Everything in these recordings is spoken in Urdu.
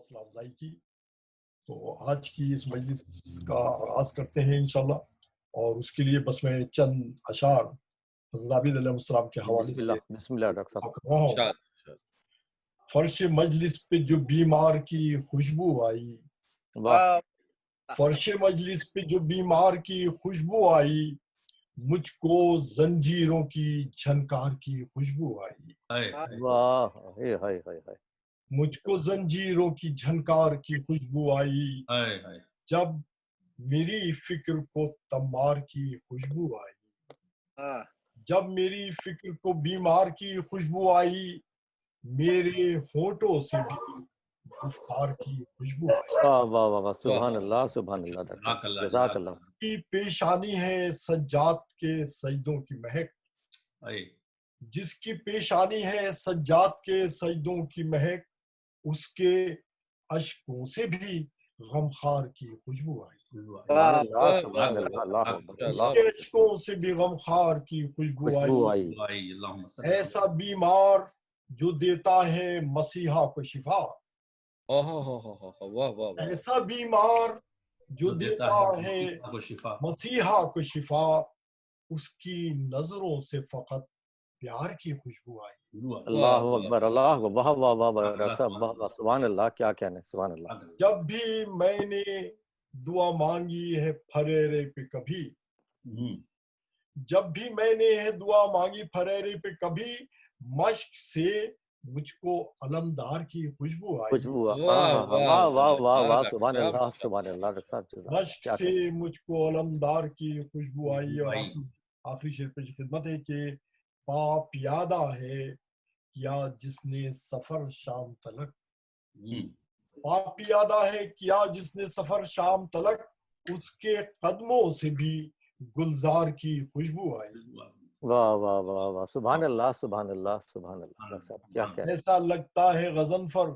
حوصلہ افزائی کی. تو آج کی اس مجلس کا آغاز کرتے ہیں انشاءاللہ، اور اس کے لیے بس میں چند اشعار حضرت عابد علیہ السلام کے حوالے سے بسم اللہ ڈاکٹر صاحب. کر رہا ہوں. فرش مجلس پہ جو بیمار کی خوشبو آئی، فرش مجلس پہ جو بیمار کی خوشبو آئی، مجھ کو زنجیروں کی جھنکار کی خوشبو آئی. واہ، ہائے. مجھ کو زنجیروں کی جھنکار کی خوشبو آئی، جب میری فکر کو تمار کی خوشبو آئی. جب میری فکر کو بیمار کی خوشبو آئی، میرے ہونٹوں سے بھی گفتار کی خوشبو آئی. واہ، سبحان اللہ ڈاکٹر صاحب، جزاک اللہ. کی پیشانی ہے سجاد کے سجدوں کی مہک، جس کی پیشانی ہے سجاد کے سجدوں کی مہک، اس کے اشکوں سے بھی غمخار کی خوشبو آئی. سبحان اللہ. اس کے اشکوں سے بھی غمخار کی خوشبو آئی. ایسا بیمار جو دیتا ہے مسیحا کو شفا، ایسا بیمار جو دیتا ہے مسیحا کو شفا، اس کی نظروں سے فقط پیار کی خوشبو آئی. اللہ اکبر، اللہ واہ ڈاکٹر صاحب، واہ سبحان اللہ، کیا کہنے، سبحان اللہ. جب بھی میں نے دعا مانگی ہے پھریرے پہ کبھی، جب بھی میں نے ہے دعا مانگی پھریرے پہ کبھی، مشق سے مجھ کو علمدار کی خوشبو آئی. واہ سبحان اللہ ڈاکٹر صاحب. مشق سے مجھ کو علمدار کی خوشبو آئی. اور آخری شعر پہ خدمت ہے کہ پاپ یادہ ہے کیا جس نے سفر شام تلک، پاپ یادہ ہے کیا جس نے سفر شام تلک، اس کے قدموں سے بھی گلزار کی خوشبو آئی. واہ سبحان اللہ ڈاکٹر صاحب، کیا کہنے. ایسا لگتا ہے غضنفر،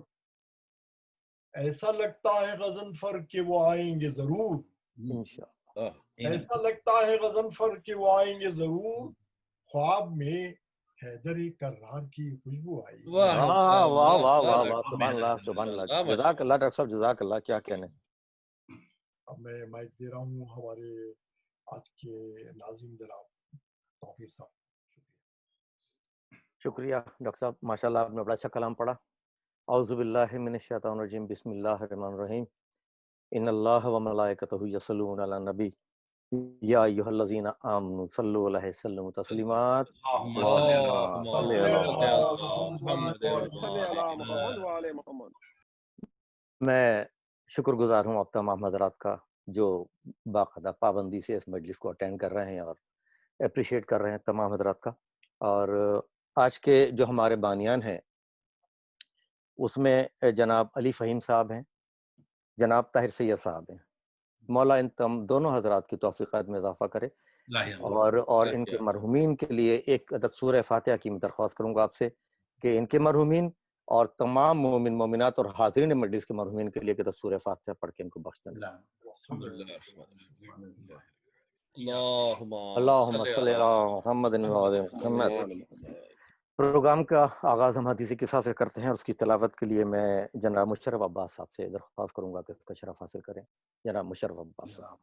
ایسا لگتا ہے غضنفر کہ وہ آئیں گے ضرور، انشاءاللہ. ایسا لگتا ہے غضنفر کہ وہ آئیں گے ضرور، خواب میں حیدر کرار کی خوشبو آئی. واہ سبحان اللہ. جزاک اللہ ڈاکٹر صاحب، جزاک اللہ، کیا کہنے. اب میں مائک دے رہا ہوں ہمارے آج کے ناظم جناب توفیق صاحب. شکریہ ڈاکٹر صاحب، ماشاءاللہ آپ نے بڑا اچھا کلام پڑھا. اعوذ باللہ من الشیطان الرجیم، بسم اللہ الرحمن الرحیم. ان اللہ و ملائکتہ یصلون علی النبی یا ایھا الذین آمنوا صلوا علیہ وسلموا تسلیما. میں شکر گزار ہوں آپ تمام حضرات کا جو باقاعدہ پابندی سے اس مجلس کو اٹینڈ کر رہے ہیں اور اپریشیٹ کر رہے ہیں تمام حضرات کا. اور آج کے جو ہمارے بانیان ہیں اس میں جناب علی فہیم صاحب ہیں، جناب طاہر سید صاحب ہیں. مولا ان دونوں حضرات کی توفیقات میں اضافہ کرے، اور ان کے مرحومین کے لیے ایک عدد سورہ فاتحہ کی میں درخواست کروں گا آپ سے کہ ان کے مرحومین اور تمام مومن مومنات اور حاضرین مجلس کے مرحومین کے لیے عدد سورہ فاتحہ پڑھ کے ان کو بخش دیں. اللہم صلی علی محمد و علی محمد. پروگرام کا آغاز ہم حدیث قصہ سے کرتے ہیں، اور اس کی تلاوت کے لیے میں جناب مشرف عباس صاحب سے درخواست کروں گا کہ اس کا شرف حاصل کریں. جناب مشرف عباس صاحب.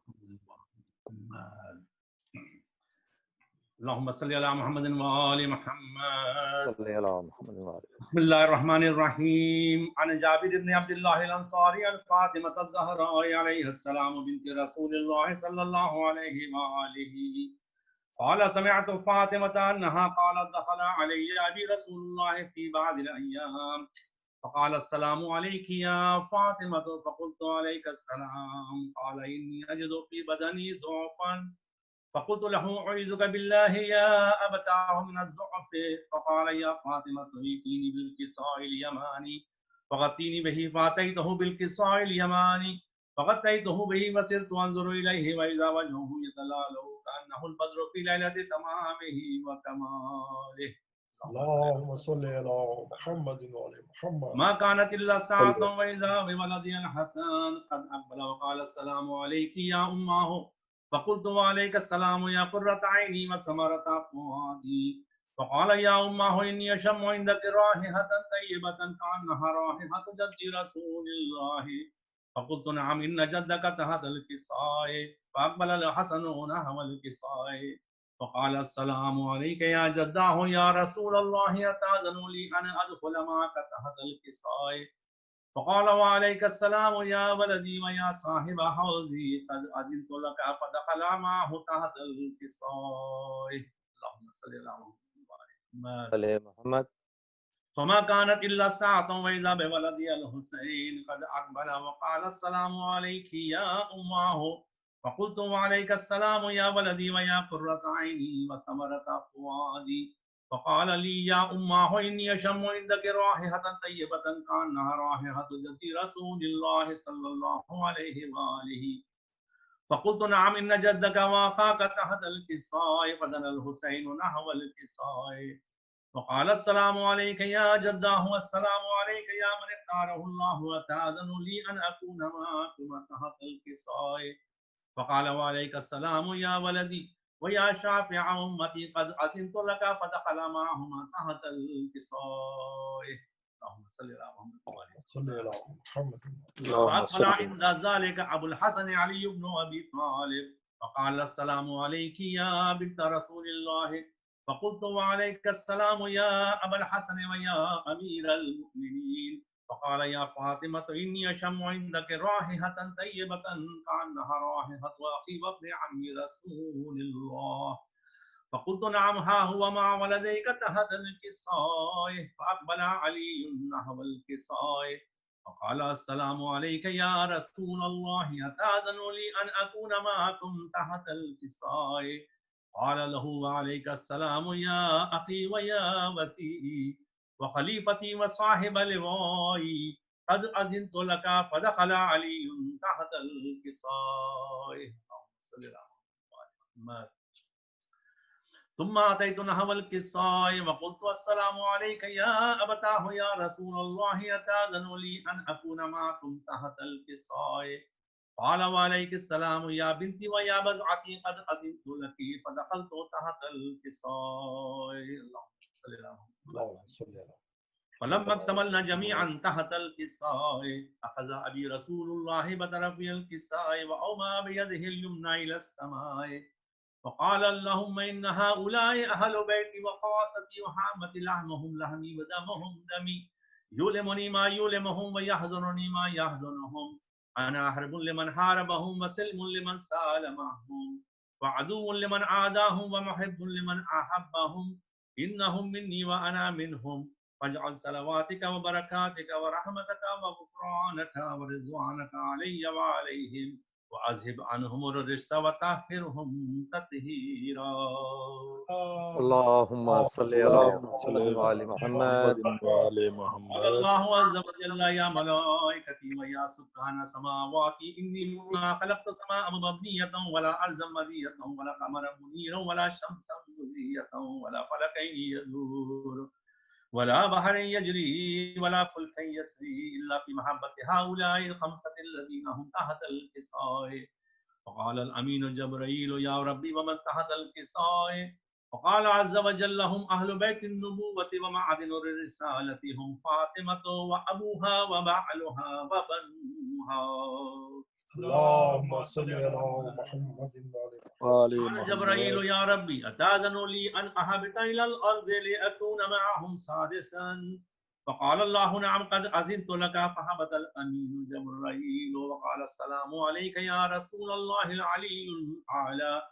اللهم صل على محمد وآل محمد. صلی علی محمد و علی. بسم الله الرحمن الرحيم. عن جابر بن عبد الله الأنصاري عن فاطمة الزهراء عليه السلام بنت رسول الله صلى الله عليه وآله قال سمعت فاطمة أنها قالت دخل علي أبي رسول الله في بعض الأيام فقال السلام عليك يا فاطمة فقلت عليك السلام قال إني أجد في بدني ضعفا فقلت له أعوذ بالله يا أبتاه من الضعف فقال يا فاطمة ائتيني بالكساء اليماني فغطيني به فأتيته بالكساء اليماني فغطيته به وسرت أنظر إليه وإذا وجهه يتلألأ كأنه البدر في ليلة تمامه وكماله. اللهم صل على محمد وعلى محمد. ما كانت إلا ساعة وإذا بولدي الحسن قد أقبل وقال السلام عليك يا أمه فقلت وعليك السلام يا قرة عيني وثمرة فؤادي فقال يا أمه إني أشم عندك رائحة طيبة كأنها رائحة جد رسول الله. فقلت نعم إن جدك تحت الكساء. فأقبل الحسن نحو الكساء فقال السلام عليك يا جداه يا رسول الله أتأذن لي أن أدخل معك تحت الكساء؟ فقال وعليك السلام يا ولدي ويا صاحب حوزي قد أذنت لك. فدخل معه تحت الكساء. اللهم صل على محمد. فما كانت إلا ساعة وإذا بولدي الحسين قد أقبل وقال السلام عليك يا أمه. فقلت وعليك السلام يا ولدي ويا قرة عيني وثمرة فؤادي. فقال لي يا أمه إني أشم عندك رائحة طيبة كأنها رائحة جد رسول الله صلى الله عليه وآله. فقلت نعم إن جدك واقاك تحت الكساء. فدنا الحسين نحو الكساء وقال السلام عليك يا جداه والسلام عليك يا من اختاره الله. أتأذن لي أن أكون معكما تحت الكساء؟ فقال وعليك السلام يا ولدي ويا شافع أمتي قد أذنت لك. فدخل معهما تحت الكساء. اللهم صل على محمد. فأقبل عند ذلك أبو الحسن علي بن أبي طالب فقال السلام عليك يا بنت رسول الله. فقلت وعليك السلام يا أبا الحسن ويا أمير المؤمنين. فقال يا فاطمة إني أشم عندك رائحة طيبة كأنها رائحة أخي وابن عم رسول الله. فقلت نعم ها هو مع ولديك تحت الكساء. فأقبل علي نحو الكساء فقال السلام عليك يا رسول الله أتأذن لي أن أكون معكم تحت الكساء؟ قال له وعليك السلام يا أخي ويا وسيئي وخليفتي وصاحب لوائي قد أذنت لك. فدخل علي تحت الكساء. ثم أتيت نحو الكساء وقلت السلام عليك يا أبتاه يا رسول الله أتأذن لي أن أكون معكم تحت الكساء؟ قال وعليك السلام يا بنتي ويا بزعتي قد أذنت لك. فدخلت تحت الكساء. اللهم صل على فلما اكتملنا جميعا تحت الكساء أخذ أبي رسول الله بطرف الكساء وأومى بيده اليمنى إلى السماء وقال اللهم إن هؤلاء أهل بيتي وخاصتي وحامة لحمهم لحمي ودمهم دمي يؤلمني ما يؤلمهم ويحزنني ما يحزنهم. أنا حرب لمن حاربهم وسلم لمن سالمهم وعدو لمن عاداهم ومحب لمن أحبهم. إنهم مني وأنا منهم. فاجعل صلواتك وبركاتك ورحمتك وغفرانك ورضوانك علي وعليهم وأذهب عنهم الرجس وطهرهم تطهيرا. اللهم صل على محمد وعلى محمد. قال الله عز وجل يا ملائكتي ويا سكان سماواتي إني ما خلقت السماء مبنية ولا أرضا مبنية ولا قمرا منيرا ولا شمسا مضيئة ولا فلكا يدور ولا بحر يجري ولا فلك يسري إلا في محبة هؤلاء الخمسة الذين هم تحت الكساء. فقال الأمين جبرائيل يا ربي ومن تحت الكساء؟ فقال عز وجل هم أهل بيت النبوة ومعدن الرسالة هم فاطمة وأبوها وبعلها وبنوها. اللهم صل على محمد قال جبرائيل يا ربي أتأذن لي أن أهبط إلى الأرض لأكون معهم سادسا؟ فقال الله نعم قد أذنت لك. فهبط الأمين جبرائيل وقال السلام عليك يا رسول الله العلي الأعلى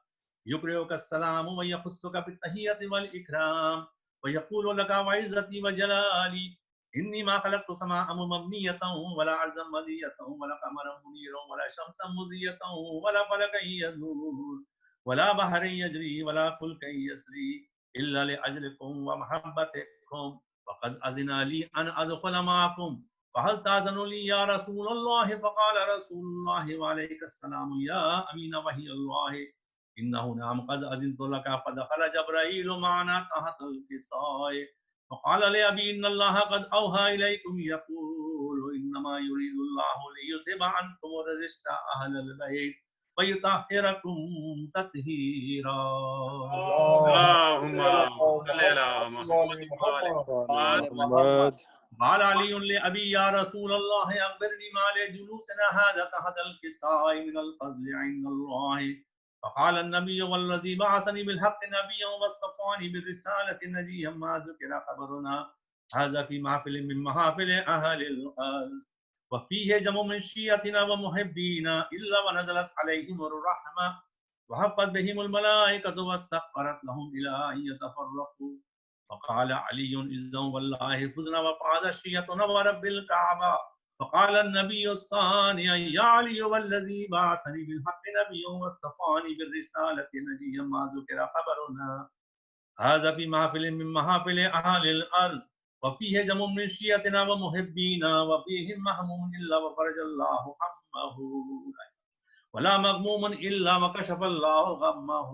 يقرئك السلام ويخصك بالتحية والإكرام ويقول لك وعزتي وجلالي إني ما خلقت سماء مبنية ولا أرضا مضية ولا قمرا منيرا ولا شمسا مضية ولا فلكا يدور ولا بحر يجري ولا فلك يسري إلا لأجلكم ومحبتكم. وقد أذن لي أن أدخل معكم فهل تأذن لي يا رسول الله؟ فقال رسول الله وعليك السلام يا أمين وحي الله إنه نعم قد أذنت لك. فدخل جبرائيل معنا تحت الكساء فقال لأبي إن الله قد أوحى إليكم يقول إنما يريد الله ليذهب عنكم الرجس أهل البيت ويطهركم تطهيرا. اللهم صل على محمد. قال علي لأبي يا رسول الله أخبرني ما لجلوسنا هذا تحت الكساء من الفضل عند الله. فقال النبي والذي بعثني بالحق نبيا واصطفاني بالرسالة نجيا ما ذكر خبرنا هذا في محفل من محافل أهل الأرض وفيه جمع من شيعتنا ومحبينا إلا ونزلت عليهم الرحمة وحفت بهم الملائكة واستغفرت لهم إلى أن يتفرقوا. فقال علي إذا والله فزنا وفاز شيعتنا ورب الكعبة. فقال النبي الثاني يا علي والذي بعثني بالحق نبيا واصطفاني بالرسالة نجيا ما ذكر خبرنا هذا في محفل من محافل أهل الأرض وفيه جمع من شيعتنا ومحبينا وفيهم محموم إلا وفرج الله همه ولا مغموم إلا وكشف الله غمه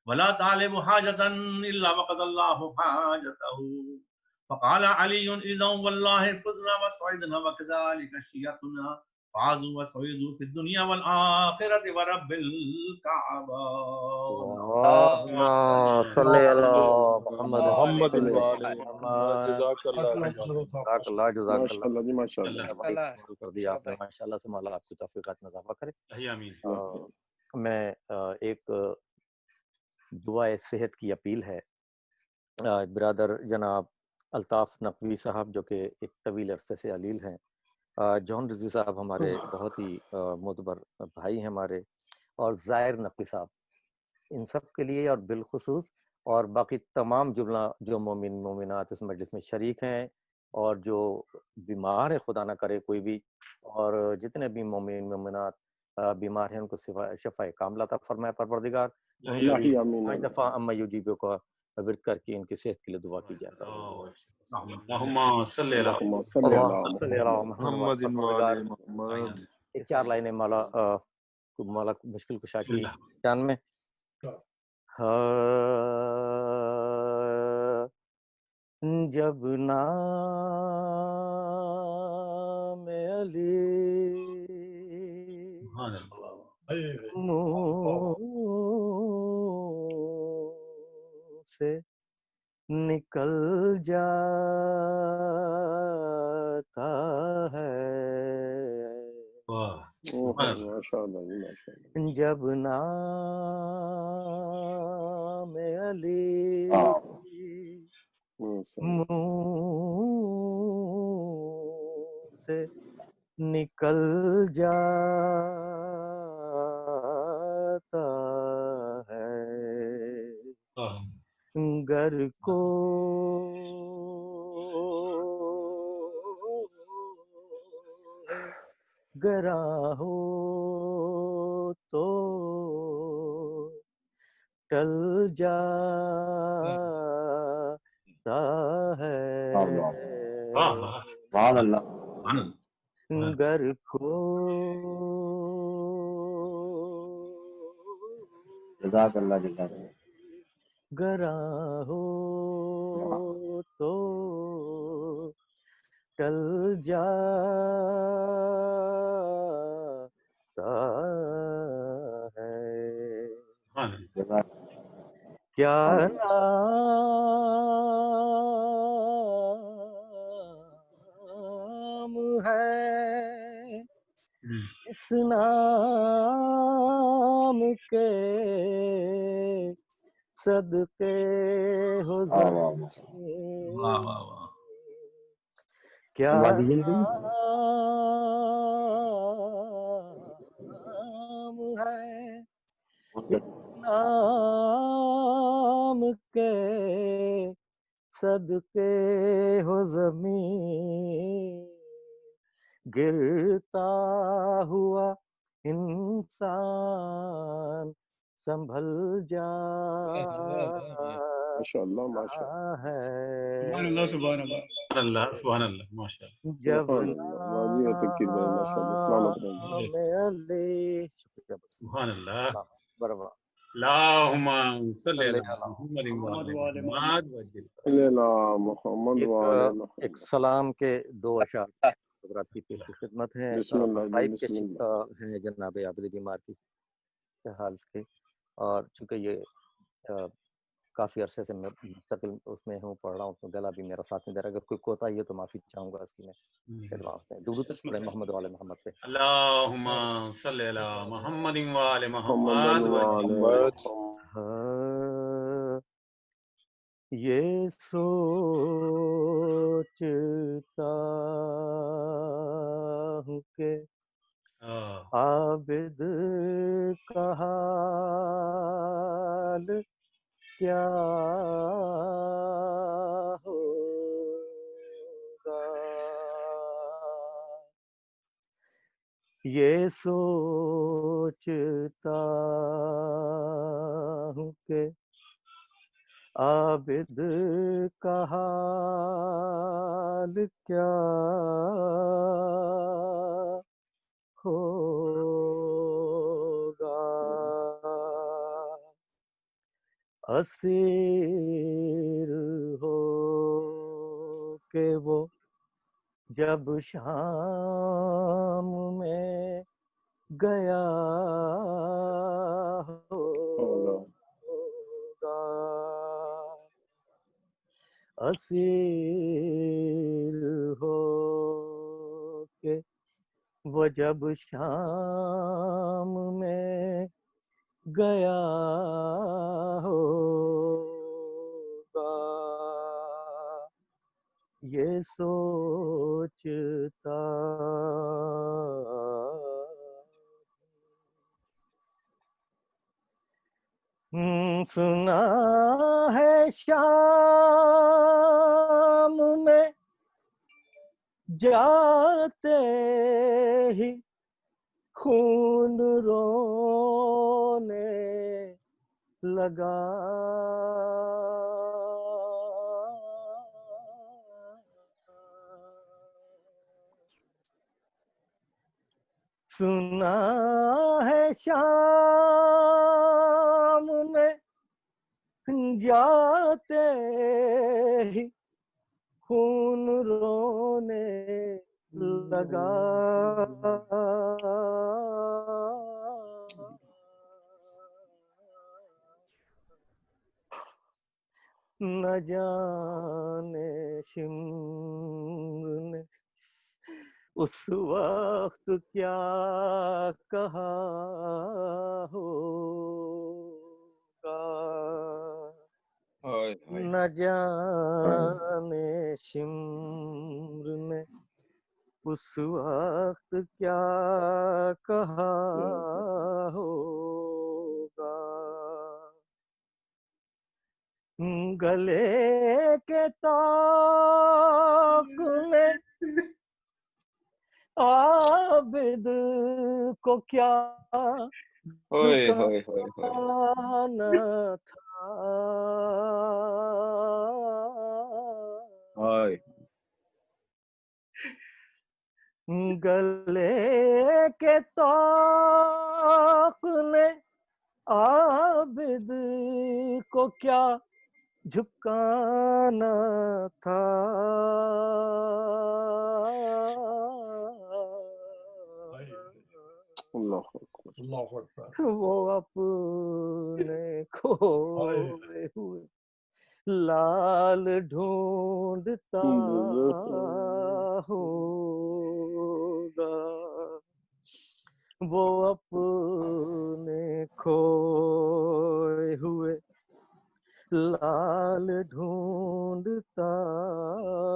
ولا طالب حاجة إلا وقضى الله حاجته. فقال علي إذا والله فزنا وسعدنا وكذلك شيعتنا فازوا وسعدوا في الدنيا والآخرة ورب الكعبة. اللهم صل على محمد محمد وعلى وعلى آل محمد. جزاک اللہ جزاک اللہ جزاک اللہ جی ماشاء اللہ کر دیا آپ نے ماشاءاللہ سے مولا آپ کی توفیقات میں اضافہ کرے. آمین. میں ایک دعائے صحت کی اپیل ہے. برادر جناب الطاف نقوی صاحب جو کہ ایک طویل عرصے سے علیل ہیں, جون رضوی صاحب ہمارے بہت ہی معتبر بھائی ہیں ہمارے, اور زائر نقوی صاحب, ان سب کے لیے اور بالخصوص اور باقی تمام جو مومن مومنات اس مجلس میں شریک ہیں اور جو بیمار ہیں خدا نہ کرے کوئی بھی, اور جتنے بھی مومن مومنات بیمار ہیں ان کو شفا کاملہ عطا فرمائے پروردگار. پانچ دفعہ اما یجیبو کا ورد کر کے ان کی صحت کے لیے دعا کی جائے. اللہم صلی علی محمد وعلی محمد. ایک 4 لائنیں مولا مشکل کشا کی جان میں. جب نام علی منہ سے نکل جاتا ہے, جب نام علی منہ سے نکل جاتا ہے, گر کو گراں ہو تو ٹل جاتا ہے, گر کو جزاک اللہ جزاک اللہ گراں ہو تو ٹل جاتا ہے. کیا نام ہے اس نام کے صدقے ہو کیا نام ہے نام کے صدقے ہو زمین, گرتا ہوا انسان سنبھل جاتا ہے. سبحان اللہ سبحان اللہ ماشاءاللہ. جب سبحان اللہ. برابر. اللہم صلی علی محمد وعلی ایک سلام کے 2 اشعار حضرات کی پیش خدمت ہیں. صاحب کے ہیں جناب عابد بیمار کی حال کی، اور چونکہ یہ کافی عرصے سے میں مستقل اس میں ہوں، پڑھ رہا ہوں، تو گلا بھی میرا ساتھ نہیں دے رہا. اگر کوئی کوتاہی ہے تو معافی چاہوں گا اس کی میں ایڈوانس میں. درود پڑھیں محمد وعلى محمد پہ. اللہم صلی علی محمد وآل محمد محمد. محمد ہاں، یہ سوچتا ہوں کہ عابد کا حال کیا ہوگا، یہ سوچتا ہوں کہ عابد کا حال کیا ہوگا، اسیر ہو کہ وہ جب شام میں گیا ہوگا، اسیر ہو کہ وہ جب شام میں گیا ہوگا، یہ سوچتا سنا ہے شام میں جاتے ہی خون رونے لگا، سنا ہے شام میں جاتے ہی خون رونے لگا، نہ جانے شمر نے اس وقت کیا کہا ہوگا، نہ جانے شمر نے اس وقت کیا کہا ہوگا، گلے کے طاق میں عابد کو کیا جھکانا تھا، گلے کے طاق میں عابد کو کیا جھکانا تھا، اللہ اکبر. وہ اپنے کھوئے ہوئے لال ڈھونڈتا ہوگا، وہ اپنے کھوئے ہوئے لال ڈھونڈتا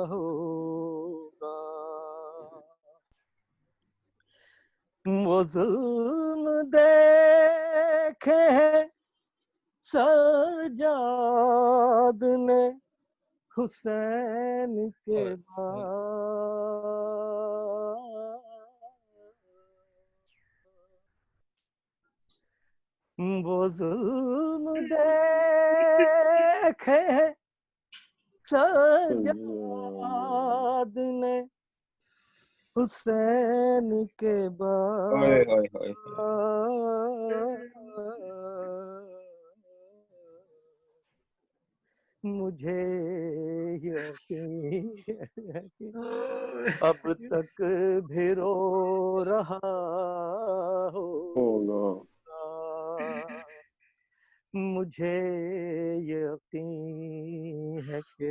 ہوگا، وہ ظلم دیکھے ہیں سجاد نے حسین کے بعد، وہ ظلم دیکھے ہیں سجاد نے حسین کے بعد، مجھے یقین ہے کہ اب تک بھی رو رہا ہوگا، مجھے یقین ہے کہ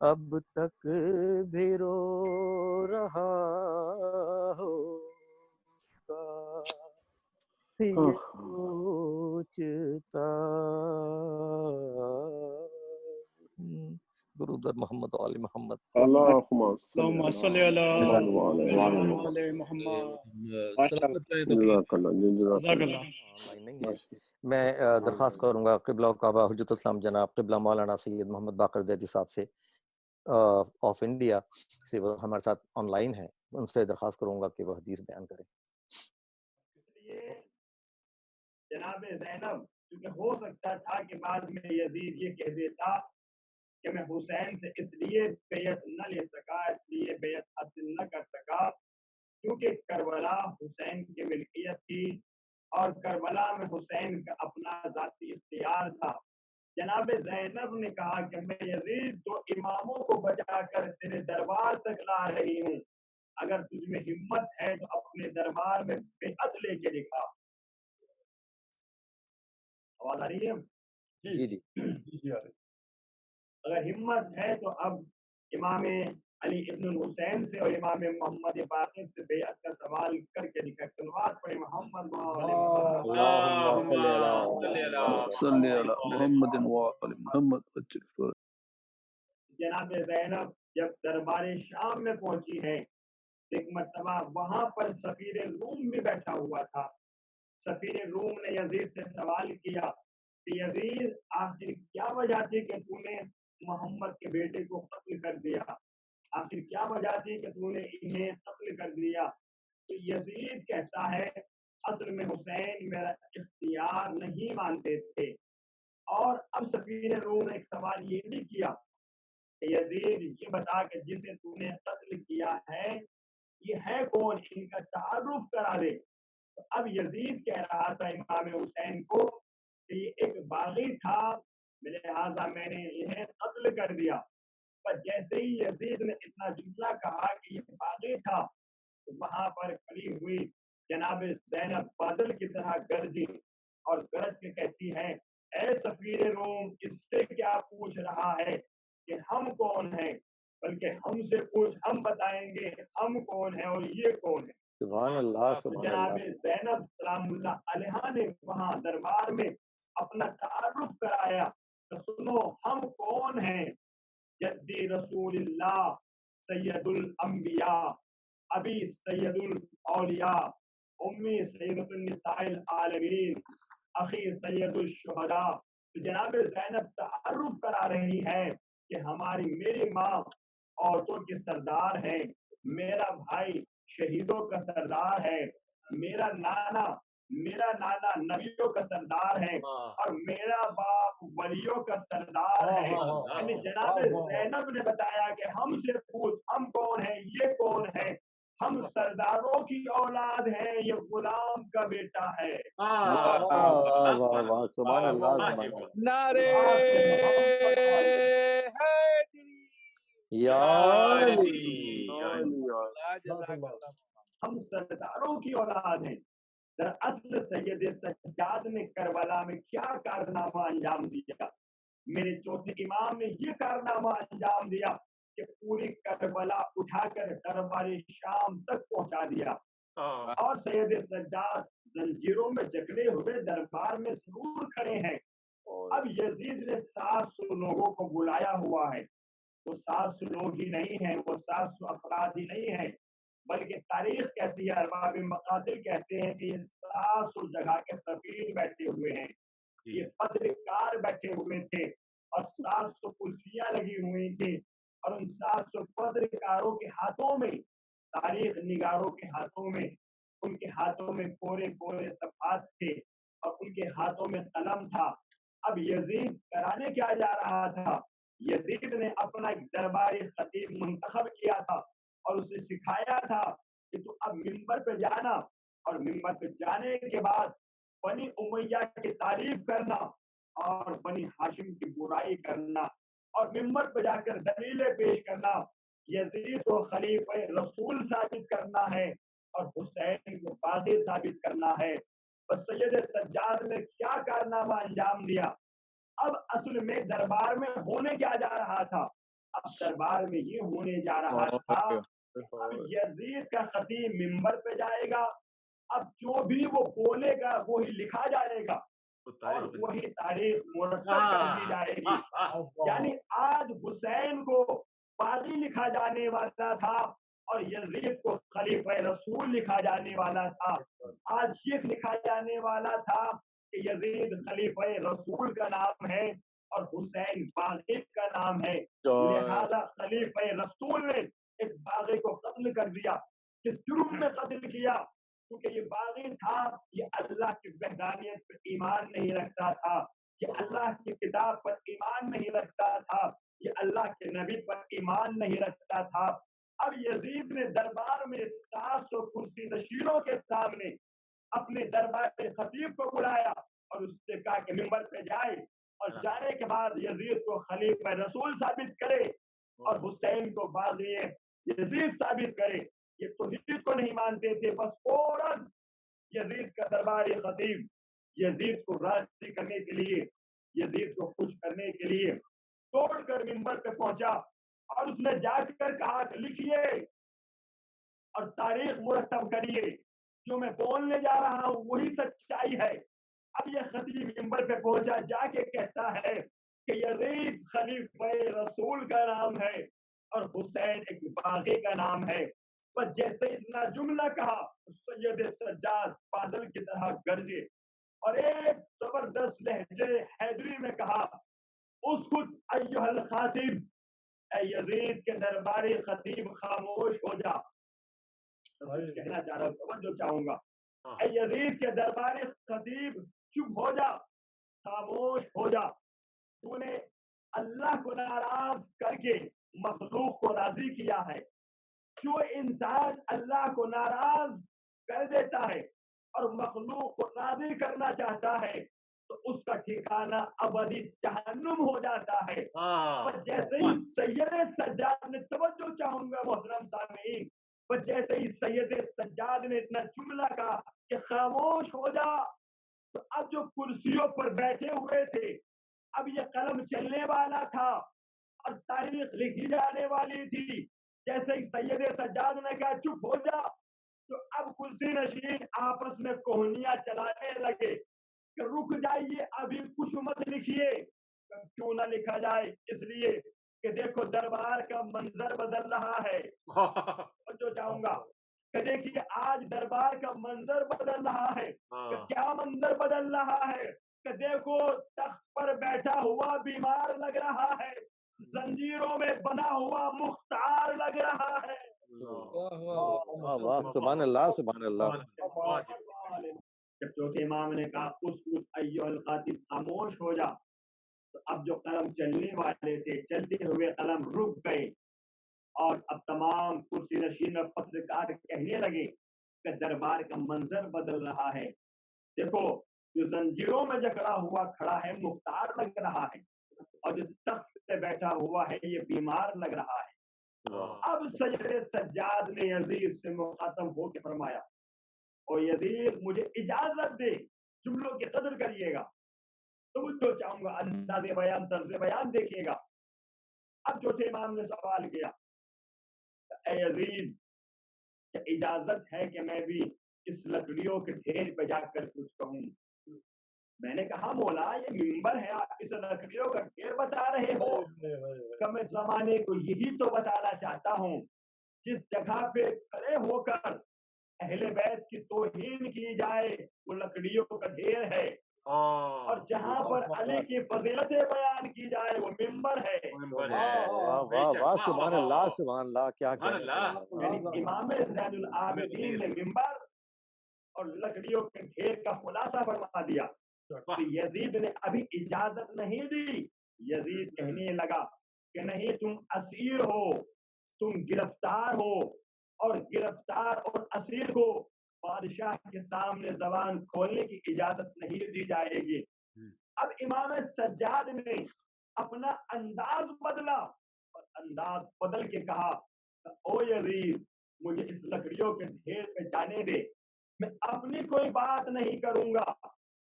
اب تک بھی رو رہا ہوگا، یہ سوچتا درود در محمد و آل محمد۔ اللهم اللهم صل صل على على محمد وعلى محمد آل وعلى محمد سلامت رہے تو جزاک اللہ جزاک جزاک اللہ اللہ۔ آن لائن نہیں ہے۔ میں درخواست کروں گا قبلہ و کعبہ حجت الاسلام جناب قبلہ مولانا سید محمد باقر زیدی صاحب سے آف انڈیا سے، وہ ہمارے ساتھ آن لائن ہیں، ان سے درخواست کروں گا کہ وہ حدیث بیان کریں۔ جناب زینب، کیونکہ ہو سکتا تھا کہ بعد میں یزید یہ کہہ دیتا کہ میں حسین سے اس لیے بیعت نہ لے سکا، اس لیے بیعت حاصل نہ کر سکا کیونکہ کربلا حسین کی ملکیت تھی اور کربلا میں حسین کا اپنا ذاتی اختیار تھا۔ جناب زینب نے کہا کہ میں یزید تو اماموں کو بچا کر تیرے دربار تک لا رہی ہوں، اگر تجھ میں ہمت ہے تو اپنے دربار میں بیعت لے کے دکھا۔ آواز آ رہی ہے؟ جی جی جی آ رہی۔ اگر ہمت ہے تو اب امام علی ابن الحسین سے اور امام محمد باقر سے بیعت کا سوال کر کے دکھا۔ صلوات پڑھیں محمد اللہم صلی صلی علی محمد وعلی محمد۔ جناب زینب جب دربار شام میں پہنچی ہے، ایک مرتبہ وہاں پر سفیر روم بھی بیٹھا ہوا تھا۔ سفیر روم نے یزید سے سوال کیا کہ یزید آخر کیا وجہ تھی کہ تو نے محمد کے بیٹے کو قتل کر دیا، آخر کیا وجہ تھی کہ تو نے انہیں قتل کر دیا؟ تو یزید کہتا ہے اصل میں حسین میرا اختیار نہیں مانتے تھے۔ اور اب سفیر روم نے ایک سوال یہ بھی کیا کہ یزید یہ بتا کہ جسے تو نے قتل کیا ہے یہ ہے کون، ان کا تعارف کرا دے۔ تو اب یزید کہہ رہا تھا امام حسین کو کہ یہ ایک باغی تھا، لہٰذا میں نے انہیں قتل کر دیا۔ پر جیسے ہی یزید نے اتنا جملہ کہا کہ یہ باغی تھا تو وہاں پر کھڑی ہوئی جناب زینب بادل کی طرح گرجی اور گرج کے کہتی ہے اے سفیر روم، اس سے کیا پوچھ رہا ہے کہ ہم کون ہیں، بلکہ ہم سے پوچھ، ہم بتائیں گے ہم کون ہیں اور یہ کون ہے۔ سبحان اللہ سبحان جناب اللہ۔ زینب سلام اللہ علیہ نے وہاں دربار میں اپنا تعارف کرایا تو سنو ہم کون ہیں۔ جدی رسول اللہ سید الانبیاء، ابی سید الاولیاء، امی سیدۃ النساء العالمین، اخی سید الشہداء۔ جناب زینب تعارف کرا رہی ہے کہ میری ماں عورتوں کی سردار ہے، میرا بھائی شہیدوں کا سردار ہے، میرا نانا نبیوں کا سردار ہے اور میرا باپ ولیوں کا سردار ہے۔ یعنی جناب زینب نے بتایا کہ ہم سے پوچھ ہم کون ہیں، یہ کون ہے، ہم سرداروں کی اولاد ہیں، یہ غلام کا بیٹا ہے۔ واہ واہ واہ سبحان اللہ سبحان اللہ۔ نعرے حیدری یا ہم سرداروں کی اولاد ہیں۔ دراصل سید سجاد نے کربلا میں کیا کارنامہ انجام دیا؟ میرے چوتھے امام نے یہ کارنامہ انجام دیا کہ پوری کربلا اٹھا کر دربار شام تک پہنچا دیا، اور سید سجاد زنجیروں میں جکڑے ہوئے دربار میں ضرور کھڑے ہیں۔ اب یزید نے 700 لوگوں کو بلایا ہوا ہے، وہ 700 لوگ ہی نہیں ہیں، وہ 700 افراد ہی نہیں ہیں، بلکہ تاریخ کہتی ہے، ارباب مقاتل کہتے ہیں کہ یہ 700 جگہ کے سفیر بیٹھے ہوئے ہیں، یہ پترکار بیٹھے ہوئے تھے اور 700 کرسیاں لگی ہوئی تھی، اور ان 700 پترکاروں کے ہاتھوں میں، تاریخ نگاروں کے ہاتھوں میں، ان کے ہاتھوں میں کورے کورے صفحات تھے اور ان کے ہاتھوں میں قلم تھا۔ اب یزید کرانے کیا جا رہا تھا؟ یزید نے اپنا ایک درباری خطیب منتخب کیا تھا اور اسے سکھایا تھا کہ تو اب منبر پہ جانا اور منبر پہ جانے کے بعد بنی امیہ کی تعریف کرنا اور بنی ہاشم کی برائی کرنا اور منبر پہ جا کر دلیلیں پیش کرنا، یزید کو خلیفہ رسول ثابت کرنا ہے اور حسین کو باغی ثابت کرنا ہے۔ بس سید سجاد نے کیا کارنامہ انجام دیا. اب اصل میں دربار میں ہونے کیا جا رہا تھا؟ اب دربار میں یہ ہونے جا رہا تھا اب یزید کا خطیب منبر پہ جائے گا. اب جو بھی وہ بولے گا وہی لکھا جائے گا اور وہی تاریخ مرتب کر دی جائے گی. یعنی آج حسین کو باغی لکھا جانے والا تھا اور یزید کو خلیفہ رسول لکھا جانے والا تھا. آج شیخ لکھا جانے والا تھا کہ یزید خلیفہ رسول کا نام ہے اور حسین باغی کا نام ہے. لہذا خلیفہ رسول نے ایک باغی کو قتل کر دیا. کس جرم میں قتل کیا؟ کیونکہ یہ باغی تھا، یہ اللہ کی وحدانیت پر ایمان نہیں رکھتا تھا، یہ اللہ کی کتاب پر ایمان نہیں رکھتا تھا، یہ اللہ کے نبی پر ایمان نہیں رکھتا تھا. اب یزید نے دربار میں 700 کرسی نشینوں کے سامنے اپنے دربار خطیب کو بلایا اور اس سے کہا کہ منبر پہ جائے اور جانے کے بعد یزید کو خلیفہ رسول ثابت کرے اور حسین کو باغی یزید ثابت کرے. یہ توحید کو نہیں مانتے تھے. بس فوراً یزید کا درباری خطیب یزید کو راضی کرنے کے لیے، یزید کو خوش کرنے کے لیے توڑ کر منبر پہ پہنچا اور اس نے جا کر کہا کہ لکھیے اور تاریخ مرتب کریے، جو میں بولنے جا رہا ہوں وہی سچائی ہے. اب یہ خطیب منبر پہ پہنچا، جا کے کہتا ہے کہ یزید خلیفہ رسول کا نام ہے اور حسین ایک باغی کا نام ہے. بس جیسے اتنا جملہ کہا سید سجاد بادل کی طرح گرجے اور ایک زبردست لہجے حیدری میں کہا اسکت ایھا الخاطب، اے یزید کے درباری خطیب خاموش ہو جا. کہنا چاہ رہا ہوں، توجہ چاہوں گا. اے یزید کے درباری خطیب چپ ہو جا، خاموش ہو جا. تو نے اللہ کو ناراض کر کے مخلوق کو راضی کیا ہے. جو انسان اللہ کو ناراض کر دیتا ہے اور مخلوق کو راضی کرنا چاہتا ہے تو اس کا ٹھکانہ ابدی جہنم ہو جاتا ہے. اور جیسے ہی سید سجاد نے، توجہ چاہوں گا محترم سامعین، اور جیسے ہی سید سجاد نے اتنا جملہ کہا کہ خاموش ہو جا، تو اب جو کرسیوں پر بیٹھے ہوئے تھے، اب یہ قلم چلنے والا تھا اور تاریخ لکھی جانے والی تھی. جیسے ہی سید سجاد نے کہا چپ ہو جا، تو اب کرسی نشین آپس میں کوہنیاں چلانے لگے کہ رک جائیے، ابھی کچھ مت لکھیے. کیوں نہ لکھا جائے؟ اس لیے کہ دیکھو دربار کا منظر بدل رہا ہے. جو چاہوں گا کہ دیکھیے آج دربار کا منظر بدل رہا ہے. کہ کیا منظر بدل رہا ہے؟ کہ دیکھو تخت پر بیٹھا ہوا بیمار لگ رہا ہے، زنجیروں میں بنا ہوا مختار لگ رہا ہے. سبحان اللہ سبحان اللہ. جب چوتھے امام نے کہا اسکت ایھا الخاطب، خاموش ہو جا، تو اب جو قلم چلنے والے تھے چلتے ہوئے قلم رک گئے اور اب تمام کرسی نشین اور پترکار کہنے لگے کہ دربار کا منظر بدل رہا ہے. دیکھو جو زنجیروں میں جکڑا ہوا کھڑا ہے مختار لگ رہا ہے اور جو تخت پہ بیٹھا ہوا ہے یہ بیمار لگ رہا ہے. اب سید سجاد نے یزید سے مخاطب ہو کے فرمایا، اور یزید مجھے اجازت دے، جملوں کی قدر کریے گا. تو مجھ تو چاہوں گا انداز بیان، طرز بیان دیکھیے گا. اب چوتھے امام نے سوال کیا، اے یزید کیا اجازت ہے کہ میں بھی اس لکڑیوں کے ڈھیر پہ جا کر کچھ کہوں؟ میں نے کہا مولا یہ منبر ہے، آپ اس لکڑیوں کا ڈھیر بتا رہے ہو. کہ میں زمانے کو یہی تو بتانا چاہتا ہوں جس جگہ پہ کھڑے ہو کر اہل بیت کی توہین کی جائے وہ لکڑیوں کا ڈھیر ہے، اور جہاں پر علی کی فضیلتیں بیان کی جائے وہ منبر ہے. واہ واہ سبحان اللہ سبحان اللہ. کیا یعنی امام زین العابدین نے منبر اور لکڑیوں کے ڈھیر کا خلاصہ فرما دیا. یزید نے ابھی اجازت نہیں دی. یزید کہنے لگا کہ نہیں، تم اسیر ہو، تم گرفتار ہو، اور گرفتار اور اسیر کو بادشاہ کے سامنے زبان کھولنے کی اجازت نہیں دی جائے گی. اب امام سجاد نے اپنا انداز بدلا اور انداز بدل کے کہا او یزید مجھے اس لکڑیوں کے ڈھیر پہ جانے دے. میں اپنی کوئی بات نہیں کروں گا،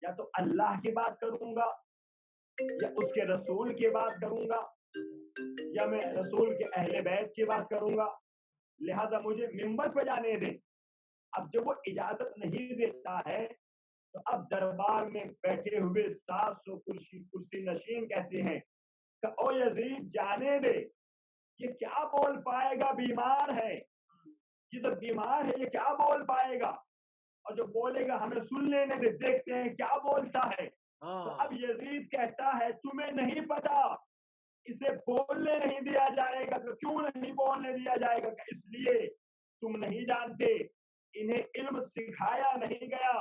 یا تو اللہ کی بات کروں گا یا اس کے رسول کی بات کروں گا یا میں رسول کے اہل بیت کی بات کروں گا، لہذا مجھے ممبر پہ جانے دیں۔ اب جب وہ اجازت نہیں دیتا ہے تو اب دربار میں بیٹھے ہوئے 700 کرسی نشین کہتے ہیں کہ او یزید جانے دے، یہ کیا بول پائے گا، بیمار ہے، یہ تو بیمار ہے، یہ کیا بول پائے گا، اور جو بولے گا ہمیں سن لینے دے، دیکھتے ہیں کیا بولتا ہے۔ تو اب یزید کہتا ہے تمہیں نہیں پتا، اسے بولنے نہیں دیا جائے گا۔ تو کیوں نہیں بولنے دیا جائے گا؟ کہ اس لیے تم نہیں جانتے، انہیں علم سکھایا نہیں گیا،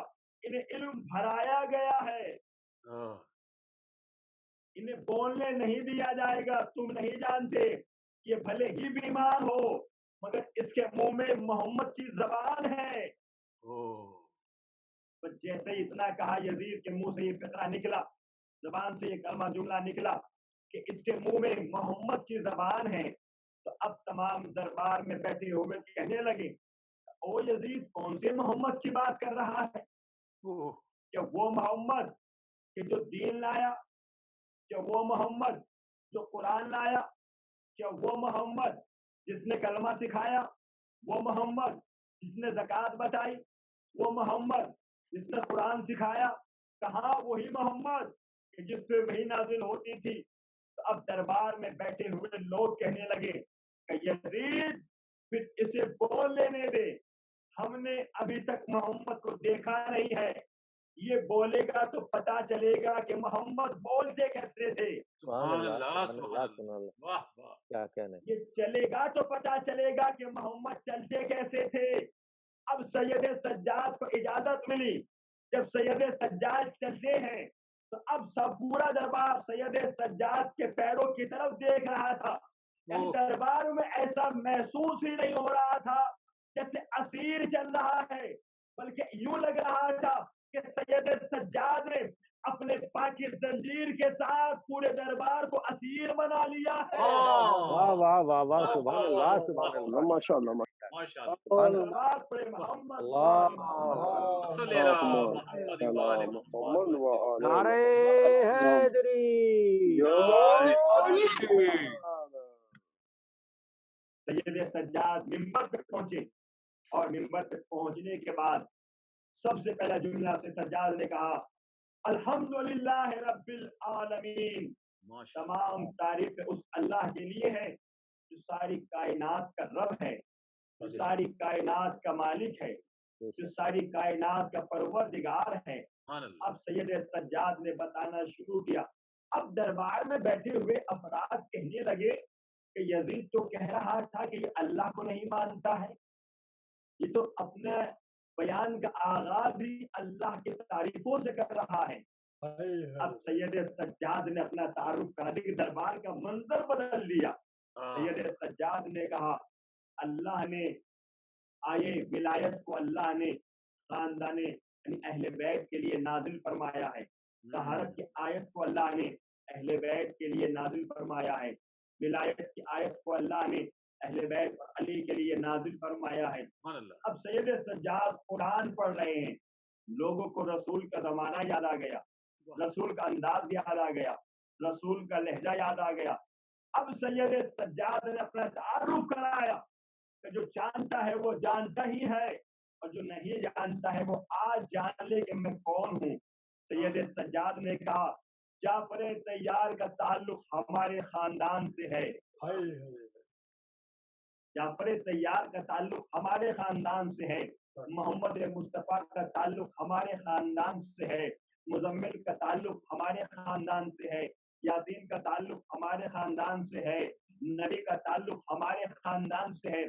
انہیں علم بھرایا گیا ہے، انہیں بولنے نہیں دیا جائے گا، تم نہیں جانتے، یہ بھلے ہی بیمار ہو مگر اس کے منہ میں محمد کی زبان ہے۔ تو جیسے اتنا کہا، یزید کے منہ سے یہ فقرہ نکلا، زبان سے یہ کلمہ جملہ نکلا کہ اس کے منہ میں محمد کی زبان ہے، تو اب تمام دربار میں بیٹھے ہوئے کہنے لگے او یزید کون سے محمد کی بات کر رہا ہے؟ کہ وہ محمد کہ جو دین لایا، کہ وہ محمد جو قرآن لایا، کہ وہ محمد جس نے کلمہ سکھایا، وہ محمد جس نے زکوٰۃ بتائی، وہ محمد جس نے قرآن سکھایا، کہاں وہی محمد کہ جس پہ وہی نازل ہوتی تھی۔ تو اب دربار میں بیٹھے ہوئے لوگ کہنے لگے کہ یزید پھر اسے بول لینے دے، ہم نے ابھی تک محمد کو دیکھا نہیں ہے، یہ بولے گا تو پتا چلے گا کہ محمد بولتے کیسے تھے۔ سبحان اللہ، سبحان اللہ، سبحان اللہ، کیا کہنے، یہ چلے گا تو پتا چلے گا کہ محمد چلتے کیسے تھے۔ اب سید سجاد کو اجازت ملی، جب سید سجاد چلتے ہیں تو اب سب پورا دربار سید سجاد کے پیروں کی طرف دیکھ رہا تھا۔ یعنی دربار میں ایسا محسوس ہی نہیں ہو رہا تھا جیسے اسیر چل رہا ہے، بلکہ یوں لگ رہا تھا کہ سید سجاد نے اپنے پاکی زنجیر کے ساتھ پورے دربار کو اسیر بنا لیا ہے۔ واہ واہ واہ واہ، سبحان اللہ، سبحان اللہ، ماشاء اللہ، ماشاء اللہ، دربار پر محمد صلی اللہ محمد وآل محمد وآل نعرہ حیدری، سید سجاد ممبر پہ پہنچے، اور ممبر پہ پہنچنے کے بعد سب سے پہلا جملہ سے سجاد نے کہا الحمدللہ رب العالمین، تمام تعریف اس اللہ کے لیے ہے جو ساری کائنات کا رب ہے، جو ساری کائنات کا مالک ہے، جو ساری کائنات کا پروردگار ہے۔ اب سید سجاد نے بتانا شروع کیا۔ اب دربار میں بیٹھے ہوئے افراد کہنے لگے کہ یزید تو کہہ رہا تھا کہ یہ اللہ کو نہیں مانتا ہے، یہ تو اپنے بیان کا آغاز ہی اللہ کی تعریفوں سے کر رہا ہے۔ اب سید سجاد نے اپنا تعارف کرا دیا، دربار کا منظر بدل دیا۔ سید سجاد نے کہا اللہ نے آئے ولایت کو اللہ نے خاندان یعنی اہل بیت کے لیے نازل فرمایا ہے، طہارت کی آیت کو اللہ نے اہل بیت کے لیے نازل فرمایا ہے، ولایت کی آیت کو اللہ نے اہل بیت اور علی کے لیے نازل فرمایا ہے۔ اب سید سجاد قرآن پڑھ رہے ہیں، لوگوں کو رسول کا زمانہ یاد آ گیا، رسول کا انداز یاد آ گیا، رسول کا لہجہ یاد آ گیا۔ اب سید سجاد نے اپنا تعارف کرایا کہ جو جانتا ہے وہ جانتا ہی ہے، اور جو نہیں جانتا ہے وہ آج جان لے کہ میں کون ہوں۔ سید سجاد نے کہا جعفر طیار کا تعلق ہمارے خاندان سے ہے، جعفر طیار کا تعلق ہمارے خاندان سے ہے، محمد مصطفیٰ کا تعلق ہمارے خاندان سے ہے، مزمل کا تعلق ہمارے خاندان سے ہے، یاسین کا تعلق ہمارے خاندان سے ہے، نبی کا تعلق ہمارے خاندان سے ہے۔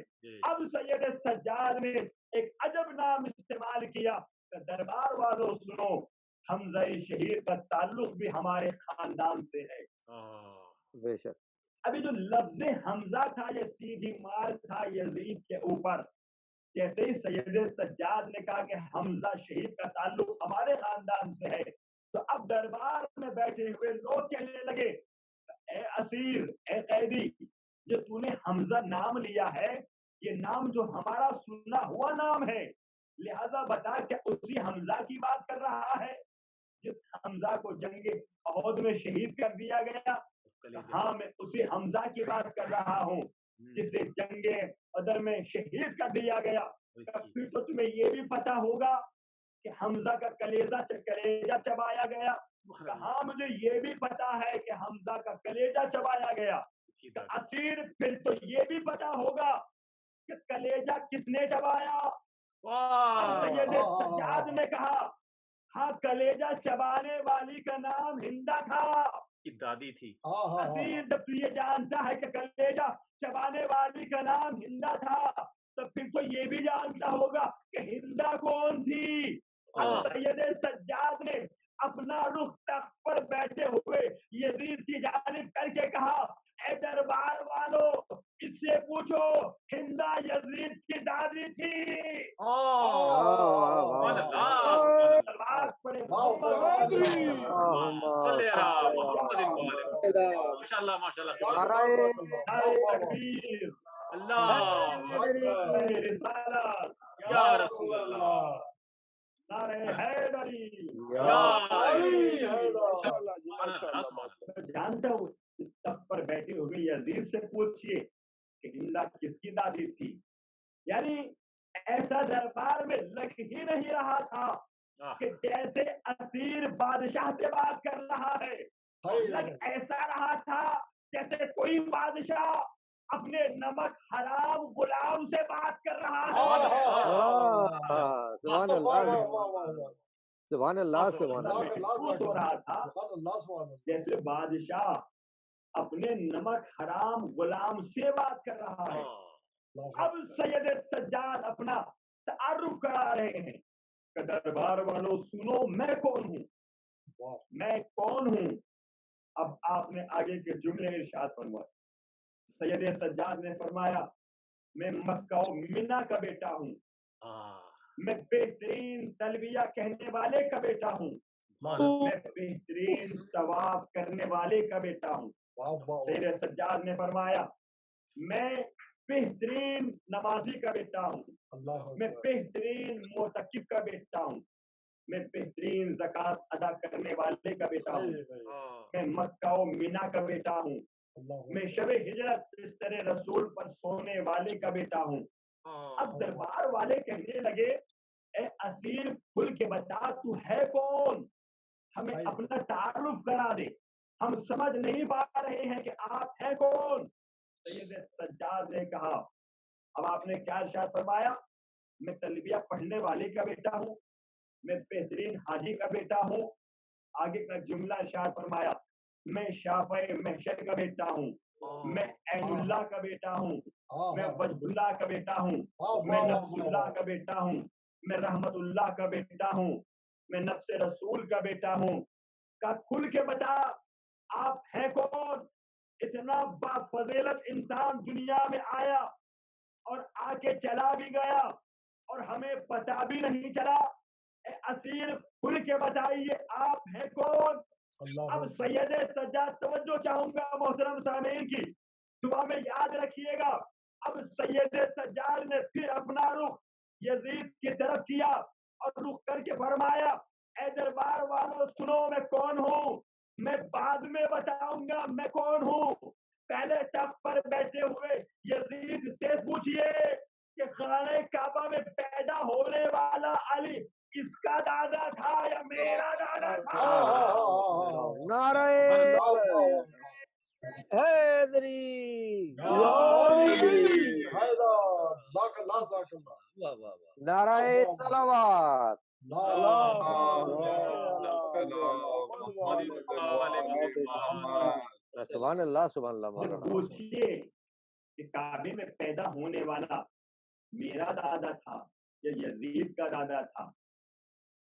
اب سید سجاد نے ایک عجب نام استعمال کیا کہ دربار والوں سنو، حمزہ شہید کا تعلق بھی ہمارے خاندان سے ہے۔ بے شک ابھی جو لفظ حمزہ تھا یہ سیدھی مار تھا یزید کے اوپر۔ جیسے ہی سید سجاد نے کہا کہ حمزہ شہید کا تعلق ہمارے خاندان سے ہے، تو اب دربار میں بیٹھے ہوئے لوگ کہنے لگے اے اسیر، اے قیدی، جو تو نے حمزہ نام لیا ہے، یہ نام جو ہمارا سنا ہوا نام ہے، لہذا بتا کہ اسی حمزہ کی بات کر رہا ہے جس حمزہ کو جنگ احد میں شہید کر دیا گیا؟ ہاں میں اسی حمزہ کی بات کر رہا ہوں جسے جنگ بدر میں شہید کر دیا گیا۔ پھر تو تمہیں یہ بھی پتا ہوگا کہ حمزہ کا کلیجہ چبایا گیا۔ ہاں مجھے یہ بھی پتا ہے کہ حمزہ کا کلیجہ چبایا گیا۔ اسیر پھر تو یہ بھی پتا ہوگا کہ کلیجہ کس نے چبایا؟ سید سجاد نے کہا ہاں کلیجہ چبانے والی کا نام ہندا تھا، کی دادی تھی۔ اسیر جب تو یہ جانتا ہے کہ کلیجہ چبانے والی کا نام ہندا تھا تو پھر تو یہ بھی جانتا ہوگا کہ ہندا کون تھی۔ سید سجاد نے اپنا رخ تخت پر بیٹھے ہوئے یزید کی جانب کر کے کہا اے دربار والو اس سے پوچھو ہندا یزید کی دادی تھی۔ ماشاءاللہ ماشاءاللہ یا رسول اللہ نعرہ حیدری جانتا ہوں اس تخت پر بیٹھے ہوئے یزید سے پوچھئے کہ ہندا کس کی دادی تھی۔ یعنی ایسا دربار میں لگ ہی نہیں رہا تھا کہ جیسے اسیر بادشاہ سے بات کر رہا ہے، لگ ایسا رہا تھا جیسے کوئی بادشاہ اپنے نمک حرام غلام سے بات کر رہا ہے۔ سبحان اللہ سبحان اللہ محسوس ہو رہا تھا جیسے بادشاہ اپنے نمک حرام غلام سے بات کر رہا ہے۔ اب سید سجاد اپنا تعارف کرا رہے ہیں کہ دربار والوں سنو میں کون ہوں، میں کون ہوں۔ اب آپ نے آگے کے جملے ارشاد فرمائے۔ سید سجاد نے فرمایا میں مکہ و منا کا بیٹا ہوں، میں بہترین تلبیہ کہنے والے کا بیٹا ہوں، میں بہترین طواف کرنے والے کا بیٹا ہوں۔ سید سجاد نے فرمایا میں بہترین نمازی کا بیٹا ہوں، میں بہترین معتکف کا بیٹا ہوں، میں بہترین زکوٰۃ ادا کرنے والے کا بیٹا ہوں، میں مکہ و منا کا بیٹا ہوں، میں شب ہجرت بستر رسول پر سونے والے کا بیٹا ہوں۔ اب دربار والے کہنے لگے اے اسیر کھل کے بتا تو ہے کون، ہمیں اپنا تعارف کرا دے، ہم سمجھ نہیں پا رہے ہیں کہ آپ ہیں کون۔ سید سجاد نے کہا اب آپ نے کیا ارشاد فرمایا میں تلبیہ پڑھنے والے کا بیٹا ہوں، میں بہترین حاجی کا بیٹا ہوں۔ آگے کا جملہ ارشاد فرمایا میں شافع محشر کا بیٹا ہوں، میں عین اللہ کا بیٹا ہوں، میں وجہ اللہ کا بیٹا ہوں، میں نفس اللہ کا بیٹا ہوں، میں رحمت اللہ کا بیٹا ہوں، میں نفس رسول کا بیٹا ہوں۔ کا کھل کے بتا آپ ہیں کون۔ اتنا بافضیلت انسان دنیا میں آیا اور آ کے چلا بھی گیا اور ہمیں پتا بھی نہیں چلا۔ اے اسیر کھل کے بتائیے آپ ہیں کون۔ اب سید سجاد توجہ چاہوں گا محترم سامعین کی، دعا میں یاد رکھیے گا۔ اب سید سجاد نے پھر اپنا رخ یزید کی طرف کیا اور رخ کر کے فرمایا اے دربار والوں سنو میں کون ہوں، میں بعد میں بتاؤں گا میں کون ہوں۔ پہلے تخت پر بیٹھے ہوئے یزید سے پوچھئے کہ خانہ کعبہ میں پیدا ہونے والا علی اس کا دادا تھا یا میرا دادا تھا۔ نعرہ حیدری، نعرہ صلوات، سبحان اللہ سبحان اللہ مولانا۔ پوچھئے کہ کعبے میں پیدا ہونے والا میرا دادا تھا یا یزید کا دادا تھا۔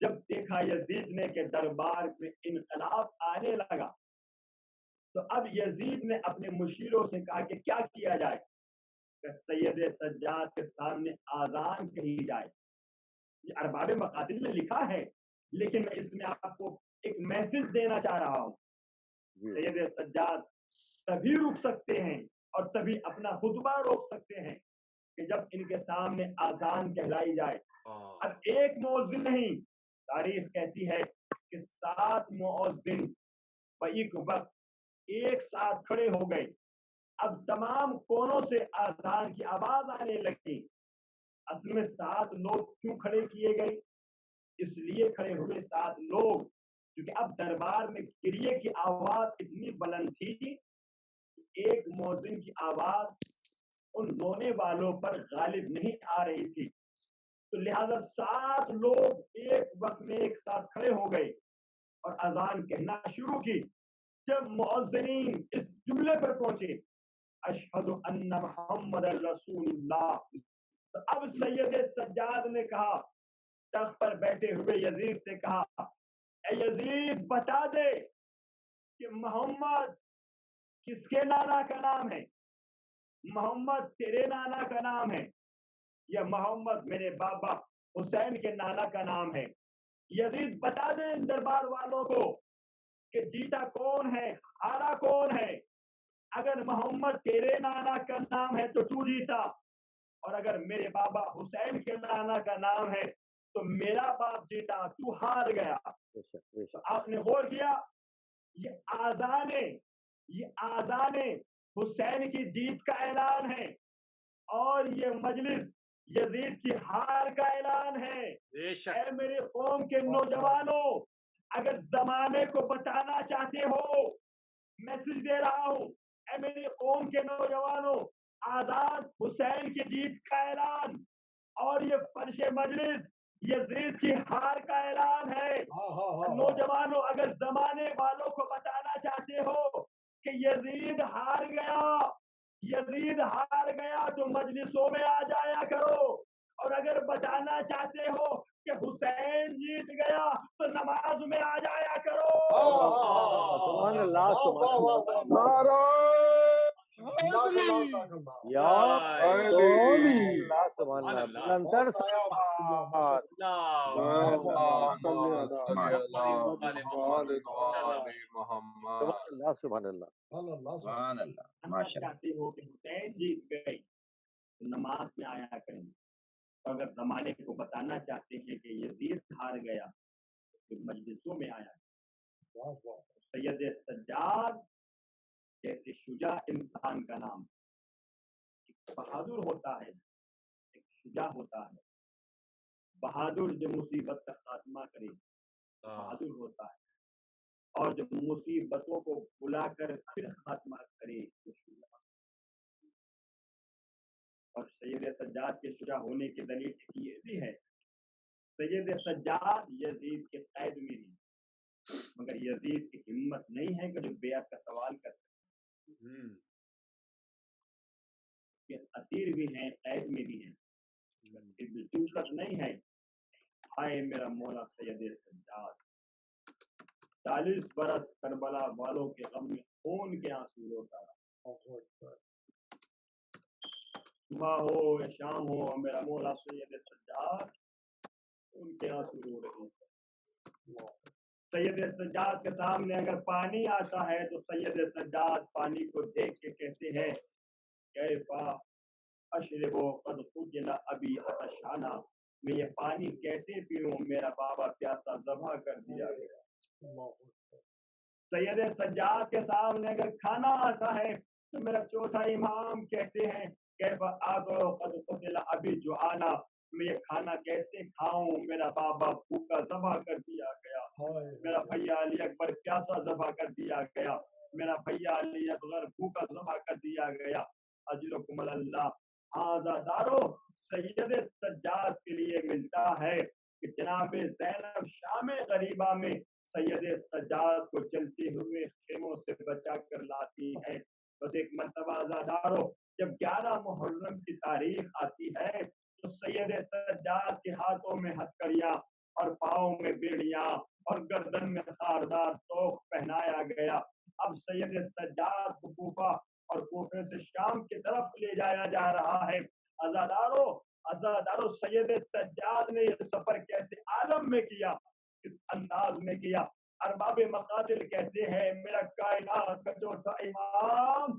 جب دیکھا یزید نے کہ دربار میں انقلاب آنے لگا تو اب یزید نے اپنے مشیروں سے کہا کہ کیا کیا جائے کہ سید سجاد کے سامنے آذان کہی جائے۔ یہ ارباب مقاتل میں لکھا ہے لیکن میں اس میں آپ کو ایک میسج دینا چاہ رہا ہوں۔ سید سجاد تبھی رک سکتے ہیں اور تبھی اپنا خطبہ روک سکتے ہیں کہ جب ان کے سامنے آذان کہلائی جائے، اب ایک مؤذن نہیں، تاریخ کہتی ہے کہ 7 مؤذن ایک وقت ایک ساتھ کھڑے ہو گئے. اب تمام کونوں سے آذان کی آواز آنے لگی. اصل میں 7 لوگ کیوں کھڑے کیے گئے؟ اس لیے کھڑے ہوئے 7 لوگ کیونکہ اب دربار میں کریے کی آواز اتنی بلند تھی کہ ایک مؤذن کی آواز ان رونے والوں پر غالب نہیں آ رہی تھی. تو لہذا 7 لوگ ایک وقت میں ایک ساتھ کھڑے ہو گئے اور اذان کہنا شروع کی. جب مؤذنین اس جملے پر پہنچے اشہد ان محمد رسول اللہ، تو اب سید سجاد نے کہا، تخت پر بیٹھے ہوئے یزید سے کہا، اے یزید بتا دے کہ محمد کس کے نانا کا نام ہے؟ محمد تیرے نانا کا نام ہے یا محمد میرے بابا حسین کے نانا کا نام ہے؟ یزید بتا دے ان دربار والوں کو کہ جیتا کون ہے، ہارا کون ہے. اگر محمد تیرے نانا کا نام ہے تو تو جیتا، اور اگر میرے بابا حسین کے نانا کا نام ہے تو میرا باپ جیتا، تو ہار گیا. تو آپ نے غور کیا، یہ آذان حسین کی جیت کا اعلان ہے اور یہ مجلس یزید کی ہار کا اعلان ہے. اے میرے قوم کے نوجوانوں، اگر زمانے کو بتانا چاہتے ہو، میسج دے رہا ہوں، اے میرے قوم کے نوجوانوں، آزاد حسین کی جیت کا اعلان اور یہ فرش مجلس یزید کی ہار کا اعلان ہے. نوجوانوں، اگر زمانے والوں کو بتانا چاہتے ہو کہ یزید ہار گیا تو مجلسوں میں آ جایا کرو، اور اگر بتانا چاہتے ہو کہ حسین جیت گیا تو نماز میں آ جایا کرو. سبحان اللہ، سبحان اللہ، سبحان اللہ. چاہتے ہو کہ حسین جیت گئے تو نماز میں آیا کریں، اور اگر زمانے کو بتانا چاہتے ہیں کہ یزید ہار گیا تو مجلسوں میں آیا. سید سجاد جیسے شجاع انسان کا نام، ایک بہادر ہوتا ہے، ایک شجاع ہوتا ہے. بہادر جو مصیبت کا خاتمہ کرے بہادر ہوتا ہے، اور جو مصیبتوں کو بلا کر پھر خاتمہ کرے وہ شجاع. اور سید سجاد کے شجاع ہونے کی دلیل یہ بھی ہے، سید سجاد یزید کے قید میں نہیں، مگر یزید کی ہمت نہیں ہے کہ جو بیعت کا سوال کرتے اسیر بھی ہیں، قید میں بھی ہیں، جرأت نہیں ہے. ہائے میرا مولا سید سجاد، 40 برس کربلا والوں کے غم میں خون کے آنسو روتا رہا. صبح ہو یا شام ہو، میرا مولا سید سجاد ان کے آنسو رو رہے ہیں. سید سجاد کے سامنے اگر پانی آتا ہے تو سید سجاد پانی کو دیکھ کے کہتے ہیں، کیفا اشرب قد خجل ابی عطشانا، میں یہ پانی کیسے پیوں، میرا بابا پیاسا ذبح کر دیا گیا. سید سجاد کے سامنے اگر کھانا آتا ہے تو میرا چوتھا امام کہتے ہیں، کیفا آکل قد قتل ابی جوعانا، میں یہ کھانا کیسے کھاؤں، میرا بابا بھوکا ذبح کر دیا گیا، میرا بھیا علی اکبر پیاسا ذبح کر دیا گیا، میرا بھیا علی اصغر بھوکا ذبح کر دیا گیا. اجرکم اللہ. آزادارو، سید سجاد کے لیے ملتا ہے کہ جناب زینب شام غریبہ میں سید سجاد کو چلتے ہوئے خیموں سے بچا کر لاتی ہے. بس ایک مرتبہ آزادارو، جب 11 محرم کی تاریخ آتی ہے تو سید سجاد کے ہاتھوں میں ہتھکڑیاں اور پاؤں میں بیڑیاں اور گردن میں خاردار توق پہنایا گیا. اب سید سجاد کو کوفہ اور کوفے سے شام کی طرف لے جایا جا رہا ہے. آزادارو سید سجاد نے یہ سفر کیسے عالم میں کیا، کس انداز میں کیا. ارباب مقاتل کہتے ہیں، میرا کائنات کا چوتھا امام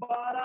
12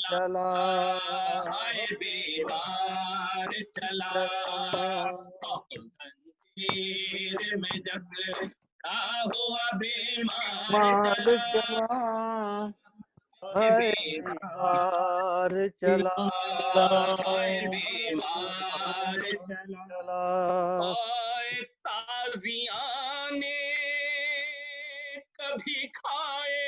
چلا ہائے بیمار چلا زنجیر میں جکڑا ہوا بیمار چلا ہائے بیمار چلا ہائے بیمار چلا تازیانے کبھی کھائے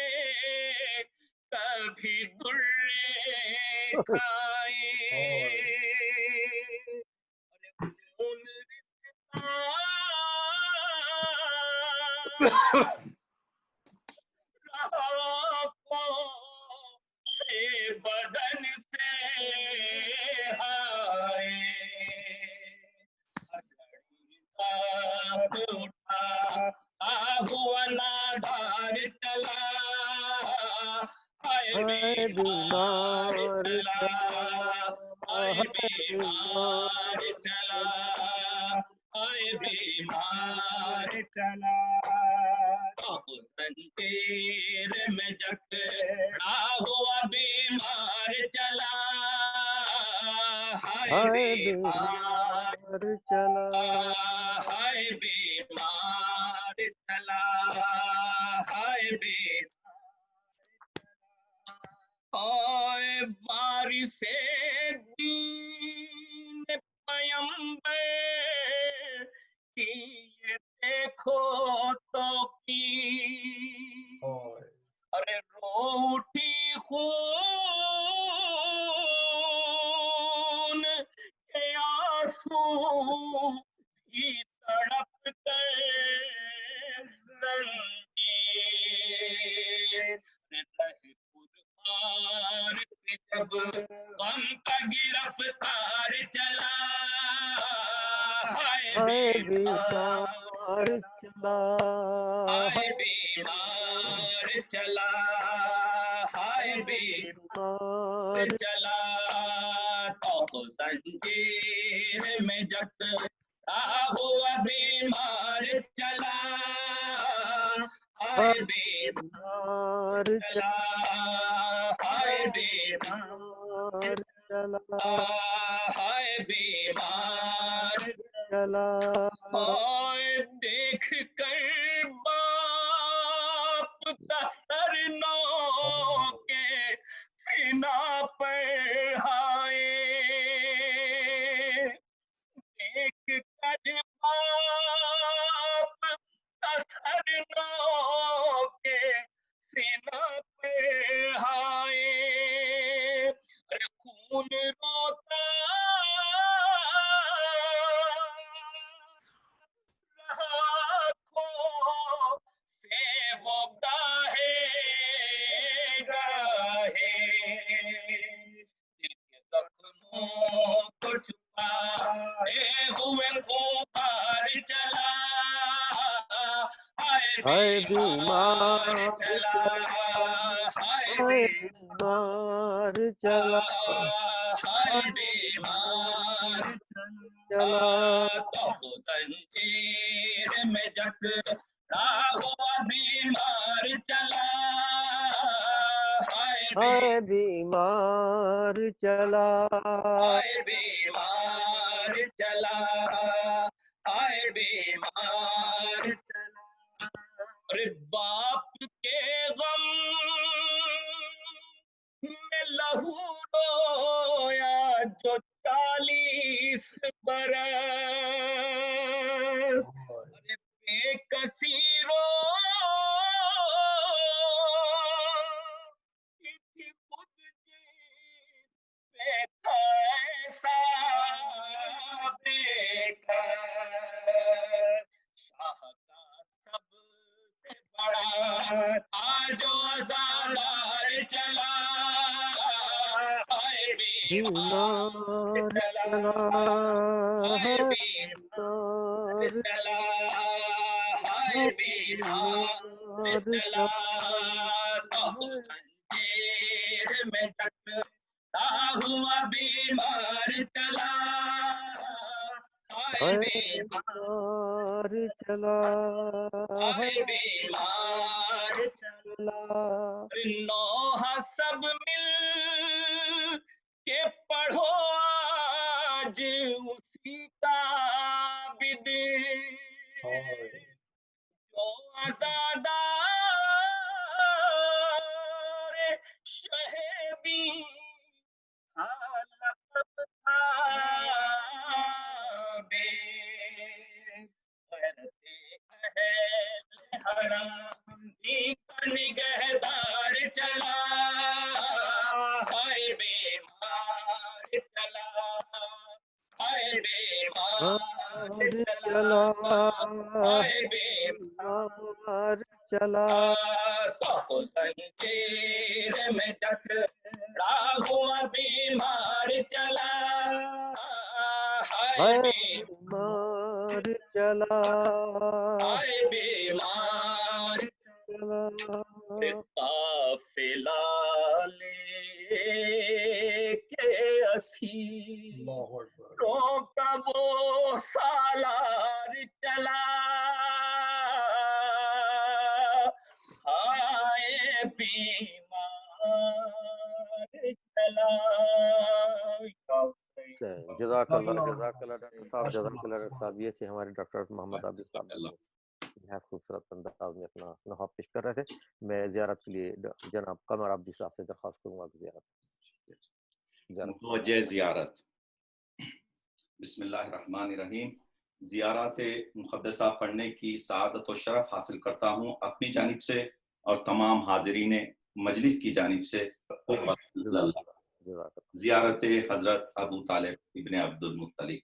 کبھی درے کھائے سے بدن سے اٹھا ہوا نادار چلا ہائے بیمار چلا ہائے بیمار چلا ہائے بیمار چلا زنجیر میں جکڑا ہوا بیمار چلا ہائے بیمار چلا ہائے بیمار چلا ہائے بیمار ہائے بارش دین پیمبر کی یہ دیکھو تو کی ارے روٹی خون کے آنسو ہی تڑپ کر زنجیر قرآن پہ جب غم کا گرفتار چلا ہائے بیمار چلا ہائے بیمار چلا ہائے بیمار چلا تو زنجیر میں جکڑا ہوا بیمار چلا ہائے بیمار چلا ہائے بیمار چلا ہائے بیمار چلا دیکھ کر باپ کا سر نو کے سینا پر ہائے دیکھ کر باپ کا سر نو کے سینا پر ہائے ارے خون روتا سے وہ گاہے گاہے جن کے زخموں کو چھپائے ہوئے خونخوار چلا ہائے بیمار چلا ہائے بیمار چلا ہائے بیمار چلا تو زنجیر میں جکڑا ہوا بیمار چلا ہائے بیمار چلا ہائے بیمار چلا ہائے بیمار چلا ارے باپ کے غم میں لہو رویا جو 40 برس ارے بے کسی رو خود جی پہ تھا ایسا بے شاہ کا سب سے بڑا آج ازادار چلا ہائے بیمار چلا ہائے بیمار چلا ہائے بیمار چلا تو زنجیر میں جکڑا ہوا بیمار چلا ہائے بیمار چلا ہائے بیمار نوحہ سب مل کے پڑھو آج اسی کا عابد جو عزادار شہدی حالت تھا بے غیرت اہل حرم نگہدار چلا ہائے بیمار چلا ہائے بیمار چلا ہائے بیمار چلا تو زنجیر میں جکڑا ہوا بیمار چلا ہائے بیمار چلا ہائے بیمار قافلہ لے کے اسیروں کا وہ سالار چلا ہائے بیمار چلا. جزاک اللہ ڈاکٹر صاحب، جزاک اللہ ڈاکٹر صاحب. یہ تھے ہمارے ڈاکٹر محمد عابد صاحب، نہایت خوبصورت انداز میں اپنا نوحہ پیش کر رہے تھے. میں زیارت کے لیے جناب قمر عابدی صاحب سے درخواست کروں گا کہ زیارت متوجہ زیارت. بسم اللہ الرحمن الرحیم. زیارات مقدسہ پڑھنے کی سعادت و شرف حاصل کرتا ہوں اپنی جانب سے اور تمام حاضرین مجلس کی جانب سے. زیارت حضرت ابو طالب ابن عبد المطلب.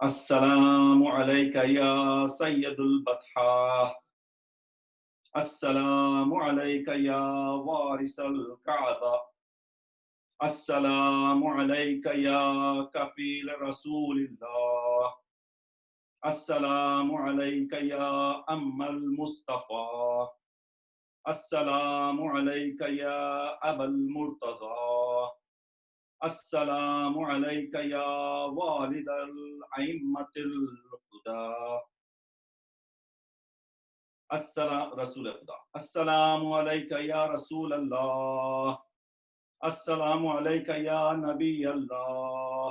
السلام علیک یا سید البطحاء، السلام علیک یا وارث الکعبہ، السلام علیک یا کفیل رسول اللہ، السلام علیک یا ام المصطفیٰ، السلام علیک یا ابا المرتضی، السلام علیک یا والد الائمۃ الہدی، رسول خدا. السلام علیک یا رسول اللہ، السلام علیک یا نبی اللہ،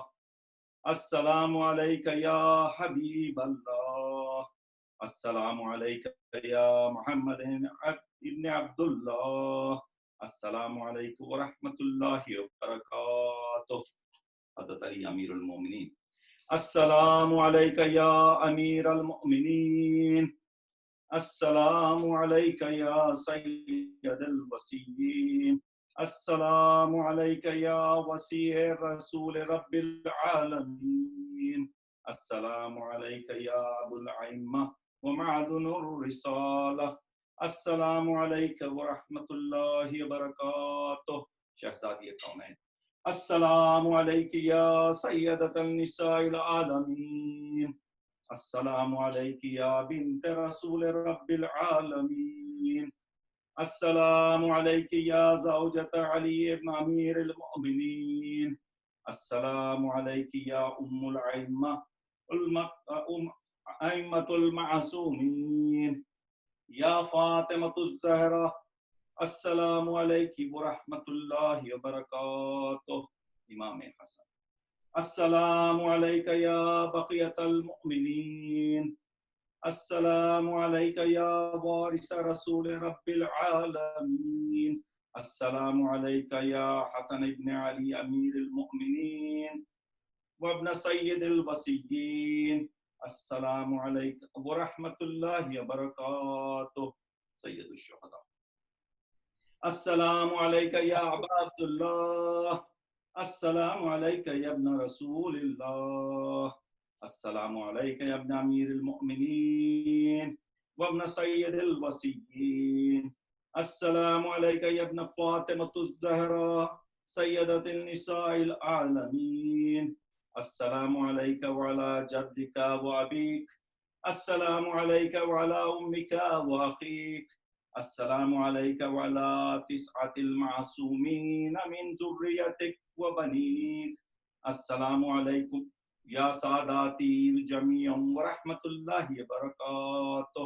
السلام علیک یا حبیب اللہ، السلام علیک یا محمد ابن عبداللہ، السلام علیکم ورحمۃ اللہ وبرکاتہ. حضرت علی امیر المومنین. السلام علیک یا امیر المؤمنین، السلام علیک یا سید الوصیین، السلام علیک یا وسیع رسول رب العالمین، السلام علیک یا ابو الائمہ ومعدن الرسالہ، السلام علیک ورحمۃ اللہ وبرکاتہ. شہزادی کونین. السلام علیک یا سیدۃ النساء العالمین، السلام علیک یا بنت رسول رب العالمین، السلام علیک یا زوجۃ علی ابن امیر المؤمنین، السلام علیک یا ام الائمہ ائمۃ المعصومین، یا فاطمۃ الزہرا، السلام علیکم ورحمۃ اللہ وبرکاتہ. امام حسن. السلام علیک یا بقیۃ المؤمنین، السلام علیک یا وارث رسول رب العالمین، السلام علیک یا حسن ابن علی امیر المؤمنین وابن سید الوصیین، السلام علیکم ورحمۃ اللہ وبرکاتہ. سید الشہداء. السلام علیک یا عباد اللہ، السلام علیک یا ابن رسول اللہ، السلام علیک یا ابن امیر المؤمنین وابن سید الوصیین، السلام علیک یا ابن فاطمۃ الزہرا سیدۃ النساء العالمین، السلام علیک وعلی جدک وابیک، السلام علیک وعلی امک واخیک، السلام علیک وعلی تسعۃ المعصومین من ذریتک وبنیک، السلام علیکم یا ساداتی جمیعا ورحمۃ اللہ وبرکاتہ.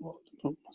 وعلى محمد.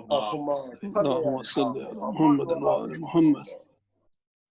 اللهم صل على محمد وعلى محمد.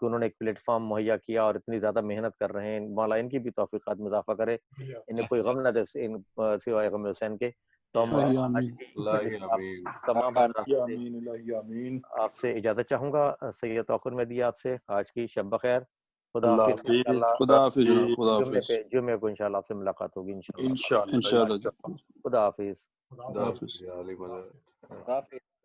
کہ انہوں نے ایک پلیٹ فارم مہیا کیا اور اتنی زیادہ محنت کر رہے ہیں. مولا ان کی بھی توفیقات میں اضافہ کرے, انہیں کوئی غم نہ دے سوائے غم حسین کے. تو ہم تمام آپ سے اجازت چاہوں گا. سید توقر میں دیا آپ سے آج کی شب بخیر. خدا حافظ. خدا حافظ جناب. خدا حافظ. جمعے کو انشاءاللہ آپ سے ملاقات ہوگی انشاءاللہ. انشاءاللہ. خدا حافظ. خدا حافظ. خدا حافظ.